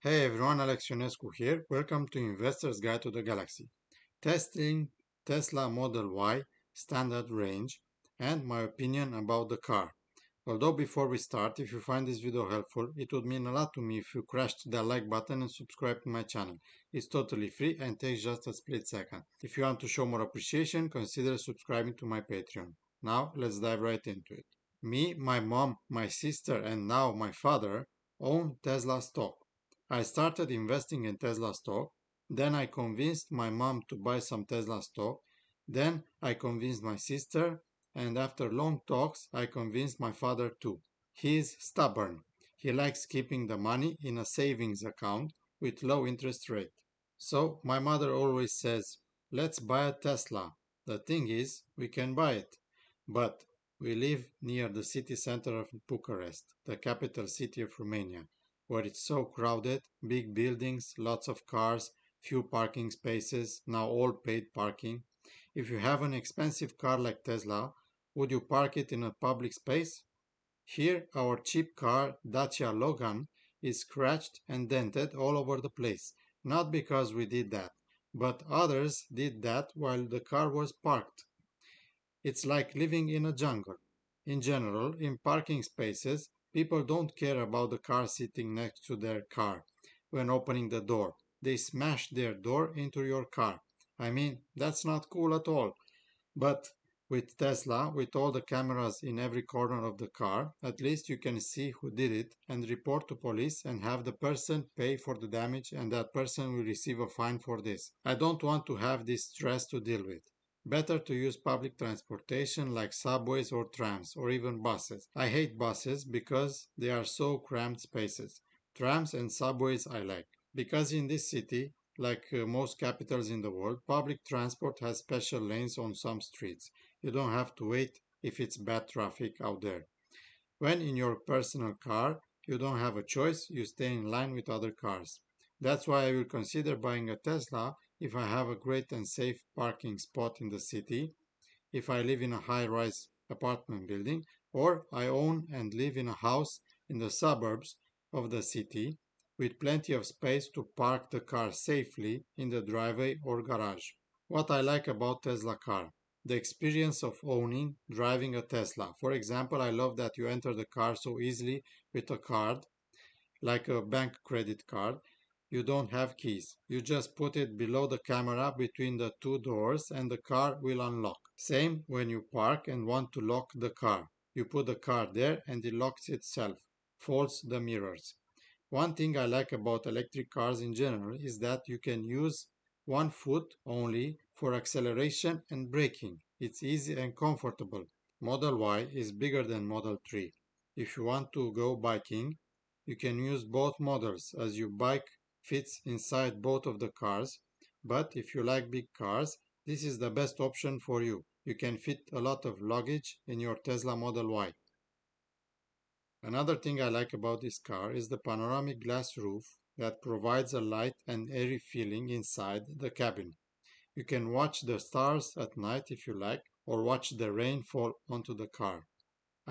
Hey everyone, Alex Ionescu here. Welcome to Investor's Guide to the Galaxy. Testing Tesla Model Y standard range and my opinion about the car. Although before we start, if you find this video helpful, it would mean a lot to me if you crashed that like button and subscribe to my channel. It's totally free and takes just a split second. If you want to show more appreciation, consider subscribing to my Patreon. Now, let's dive right into it. Me, my mom, my sister, and now my father own Tesla stock. I started investing in Tesla stock, then I convinced my mom to buy some Tesla stock, then I convinced my sister, and after long talks, I convinced my father too. He is stubborn. He likes keeping the money in a savings account with low interest rate. So my mother always says, let's buy a Tesla. The thing is, we can buy it. But we live near the city center of Bucharest, the capital city of Romania, where it's so crowded, big buildings, lots of cars, few parking spaces, now all paid parking. If you have an expensive car like Tesla, would you park it in a public space? Here, our cheap car, Dacia Logan, is scratched and dented all over the place. Not because we did that, but others did that while the car was parked. It's like living in a jungle. In general, in parking spaces, people don't care about the car sitting next to their car when opening the door. They smash their door into your car. I mean, that's not cool at all. But with Tesla, with all the cameras in every corner of the car, at least you can see who did it and report to police and have the person pay for the damage, and that person will receive a fine for this. I don't want to have this stress to deal with. Better to use public transportation like subways or trams or even buses. I hate buses because they are so cramped spaces. Trams and subways I like. Because in this city, like most capitals in the world, public transport has special lanes on some streets. You don't have to wait if it's bad traffic out there. When in your personal car, you don't have a choice, you stay in line with other cars. That's why I will consider buying a Tesla if I have a great and safe parking spot in the city, if I live in a high rise apartment building, or I own and live in a house in the suburbs of the city with plenty of space to park the car safely in the driveway or garage. What I like about Tesla car: the experience of owning, driving a Tesla. For example, I love that you enter the car so easily with a card, like a bank credit card. You don't have keys. You just put it below the camera between the two doors and the car will unlock. Same when you park and want to lock the car. You put the car there and it locks itself. Folds the mirrors. One thing I like about electric cars in general is that you can use one foot only for acceleration and braking. It's easy and comfortable. Model Y is bigger than Model 3. If you want to go biking, you can use both models as your bike fits inside both of the cars. But if you like big cars, this is the best option for you. You can fit a lot of luggage in your Tesla Model Y. Another thing I like about this car is the panoramic glass roof that provides a light and airy feeling inside the cabin. You can watch the stars at night if you like, or watch the rain fall onto the car.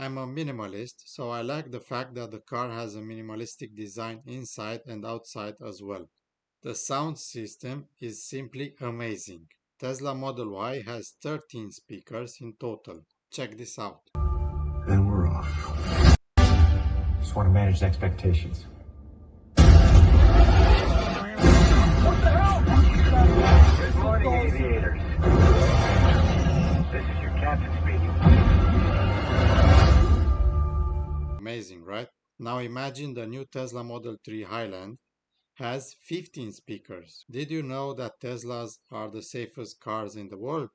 I'm a minimalist, so I like the fact that the car has a minimalistic design inside and outside as well. The sound system is simply amazing. Tesla Model Y has 13 speakers in total. Check this out. And we're off. Just want to manage expectations. Good morning, aviators. This is your captain speaking. Amazing, right? Now imagine the new Tesla Model 3 Highland has 15 speakers. Did you know that Teslas are the safest cars in the world?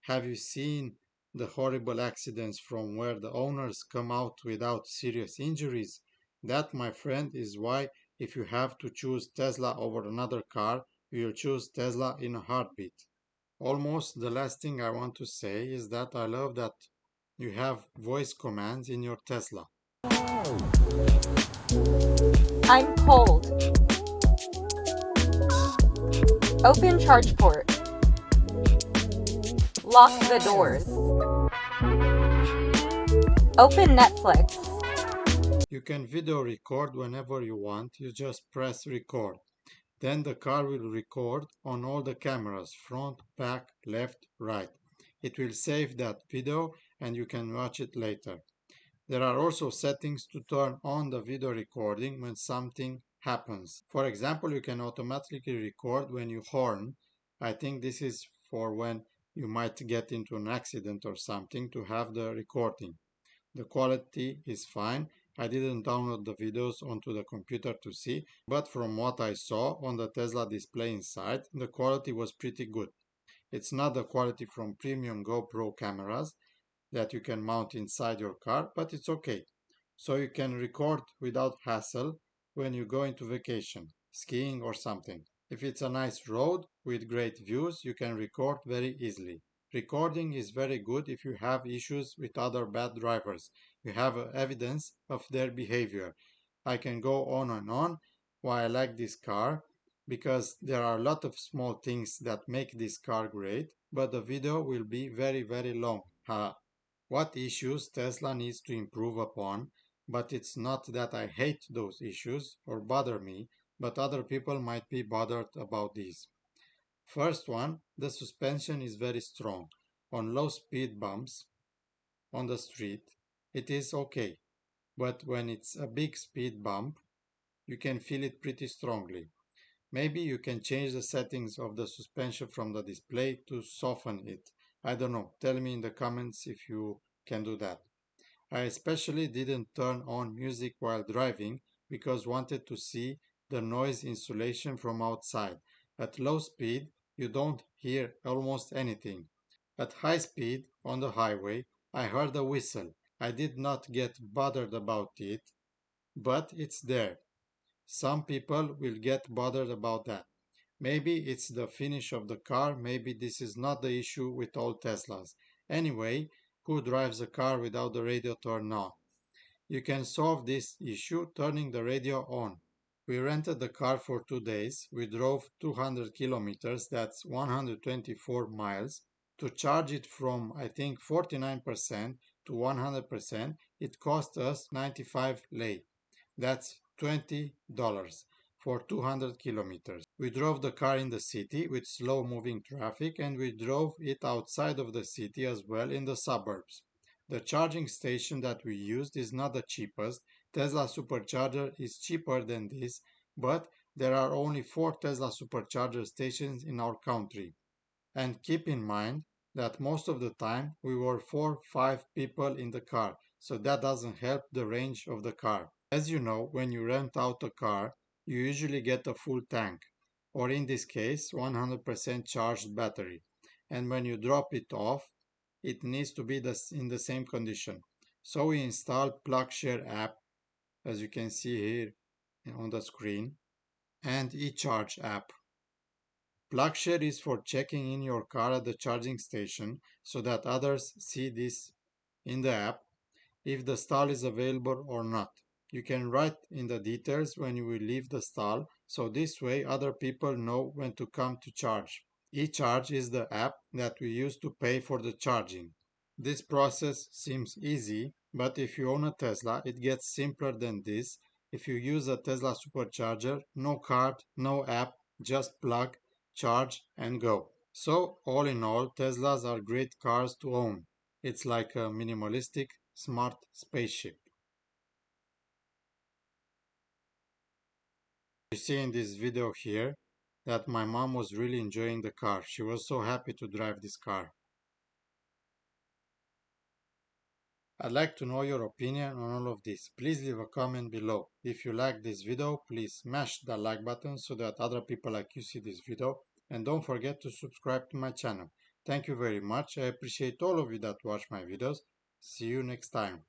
Have you seen the horrible accidents from where the owners come out without serious injuries? That, my friend, is why if you have to choose Tesla over another car, you'll choose Tesla in a heartbeat. Almost the last thing I want to say is that I love that you have voice commands in your Tesla. I'm cold. Open charge port. Lock the doors. Open Netflix. You can video record whenever you want, you just press record. Then the car will record on all the cameras, front, back, left, right. It will save that video and you can watch it later. There are also settings to turn on the video recording when something happens. For example, you can automatically record when you horn. I think this is for when you might get into an accident or something to have the recording. The quality is fine. I didn't download the videos onto the computer to see, but from what I saw on the Tesla display inside, the quality was pretty good. It's not the quality from premium GoPro cameras that you can mount inside your car, but it's okay. So you can record without hassle when you go into vacation, skiing or something. If it's a nice road with great views, you can record very easily. Recording is very good if you have issues with other bad drivers. You have evidence of their behavior. I can go on and on why I like this car because there are a lot of small things that make this car great, but the video will be very long. What issues Tesla needs to improve upon, but it's not that I hate those issues or bother me, but other people might be bothered about these. First one, the suspension is very strong. On low speed bumps on the street, it is okay, but when it's a big speed bump, you can feel it pretty strongly. Maybe you can change the settings of the suspension from the display to soften it. I don't know. Tell me in the comments if you can do that. I especially didn't turn on music while driving because wanted to see the noise insulation from outside. At low speed, you don't hear almost anything. At high speed on the highway, I heard a whistle. I did not get bothered about it, but it's there. Some people will get bothered about that. Maybe it's the finish of the car, maybe this is not the issue with all Teslas. Anyway, who drives a car without the radio turned on? You can solve this issue turning the radio on. We rented the car for 2 days. We drove 200 kilometers, that's 124 miles. To charge it from, I think, 49% to 100%, it cost us 95 lei. That's $20 for 200 kilometers. We drove the car in the city with slow moving traffic and we drove it outside of the city as well in the suburbs. The charging station that we used is not the cheapest. Tesla Supercharger is cheaper than this, but there are only 4 Tesla Supercharger stations in our country. And keep in mind that most of the time we were 4-5 people in the car, so that doesn't help the range of the car. As you know, when you rent out a car, you usually get a full tank, or in this case, 100% charged battery. And when you drop it off, it needs to be in the same condition. So we installed PlugShare app, as you can see here on the screen, and eCharge app. PlugShare is for checking in your car at the charging station so that others see this in the app if the stall is available or not. You can write in the details when you will leave the stall, so this way other people know when to come to charge. eCharge is the app that we use to pay for the charging. This process seems easy, but if you own a Tesla, it gets simpler than this. If you use a Tesla Supercharger, no card, no app, just plug, charge and go. So all in all, Teslas are great cars to own. It's like a minimalistic, smart spaceship. You see in this video here that my mom was really enjoying the car. She was so happy to drive this car. I'd like to know your opinion on all of this. Please leave a comment below. If you like this video, please smash the like button so that other people like you see this video. And don't forget to subscribe to my channel. Thank you very much. I appreciate all of you that watch my videos. See you next time.